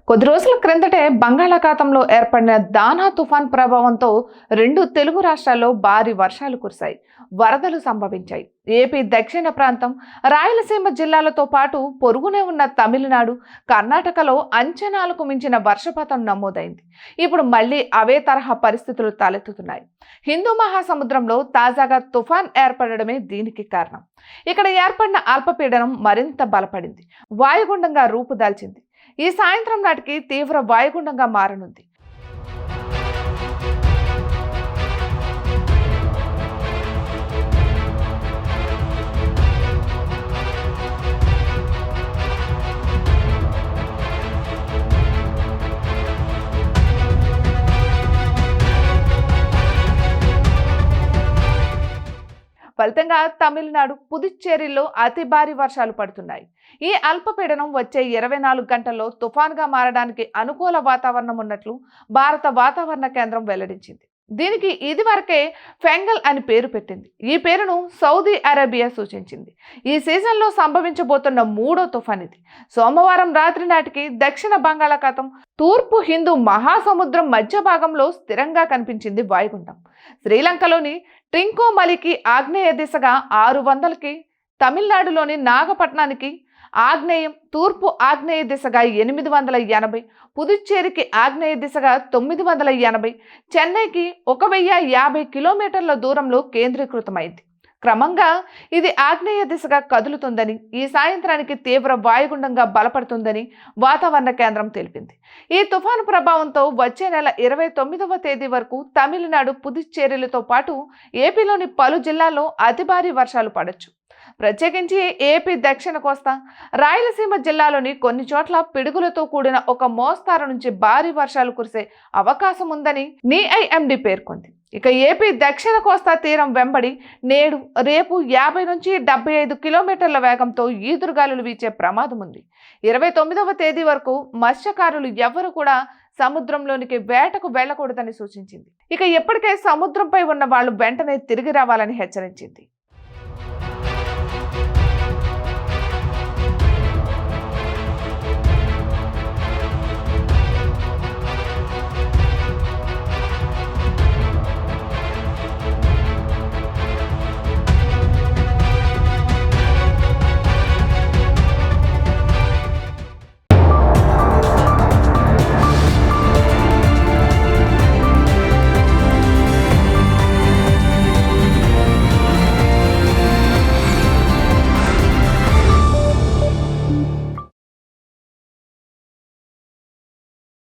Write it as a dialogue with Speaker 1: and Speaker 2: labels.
Speaker 1: కొద్ది రోజుల క్రిందటే బంగాళాఖాతంలో ఏర్పడిన దానా తుఫాన్ ప్రభావంతో రెండు తెలుగు రాష్ట్రాల్లో భారీ వర్షాలు కురిశాయి. వరదలు సంభవించాయి. ఏపీ దక్షిణ ప్రాంతం, రాయలసీమ జిల్లాలతో పాటు పొరుగునే ఉన్న తమిళనాడు, కర్ణాటకలో అంచనాలకు మించిన వర్షపాతం నమోదైంది. ఇప్పుడు మళ్లీ అవే తరహా పరిస్థితులు తలెత్తుతున్నాయి. హిందూ మహాసముద్రంలో తాజాగా తుఫాన్ ఏర్పడడమే దీనికి కారణం. ఇక్కడ ఏర్పడిన అల్పపీడనం మరింత బలపడింది, వాయుగుండంగా రూపుదాల్చింది. ఈ సాయంత్రం నాటికి తీవ్ర వాయుగుండంగా మారనుంది. ఫలితంగా తమిళనాడు, పుదుచ్చేరిలో అతి భారీ వర్షాలు పడుతున్నాయి. ఈ అల్పపీడనం వచ్చే 24 గంటల్లో తుఫాన్గా మారడానికి అనుకూల వాతావరణం ఉన్నట్లు భారత వాతావరణ కేంద్రం వెల్లడించింది. దీనికి ఇదివరకే ఫెంగల్ అని పేరు పెట్టింది. ఈ పేరును సౌదీ అరేబియా సూచించింది. ఈ సీజన్లో సంభవించబోతున్న మూడో తుఫాన్ ఇది. సోమవారం రాత్రి నాటికి దక్షిణ బంగాళాఖాతం, తూర్పు హిందూ మహాసముద్రం మధ్య భాగంలో స్థిరంగా కనిపించింది వాయుగుండం. శ్రీలంకలోని ట్రింకోమలికి ఆగ్నేయ దిశగా 600కి, తమిళనాడులోని నాగపట్నానికి ఆగ్నేయం, తూర్పు ఆగ్నేయ దిశగా 880, పుదుచ్చేరికి ఆగ్నేయ దిశగా 980, చెన్నైకి 1050 కిలోమీటర్ల దూరంలో కేంద్రీకృతమైంది. క్రమంగా ఇది ఆగ్నేయ దిశగా కదులుతుందని, ఈ సాయంత్రానికి తీవ్ర వాయుగుండంగా బలపడుతుందని వాతావరణ కేంద్రం తెలిపింది. ఈ తుఫాను ప్రభావంతో వచ్చే నెల 29వ తేదీ వరకు తమిళనాడు, పుదుచ్చేరిలతో పాటు ఏపీలోని పలు జిల్లాల్లో అతి భారీ వర్షాలు పడొచ్చు. ప్రత్యేకించి ఏపీ దక్షిణ కోస్తా, రాయలసీమ జిల్లాలోని కొన్ని చోట్ల పిడుగులతో కూడిన ఒక మోస్తారు నుంచి భారీ వర్షాలు కురిసే అవకాశం ఉందని NIMD పేర్కొంది. ఇక ఏపీ దక్షిణ కోస్తా తీరం వెంబడి నేడు, రేపు 50 నుంచి 75 కిలోమీటర్ల వేగంతో ఈదురుగాలులు వీచే ప్రమాదం ఉంది. 29వ తేదీ వరకు మత్స్యకారులు ఎవరు కూడా సముద్రంలోనికి వేటకు వెళ్లకూడదని సూచించింది. ఇక ఇప్పటికే సముద్రంపై ఉన్న వాళ్ళు వెంటనే తిరిగి రావాలని హెచ్చరించింది.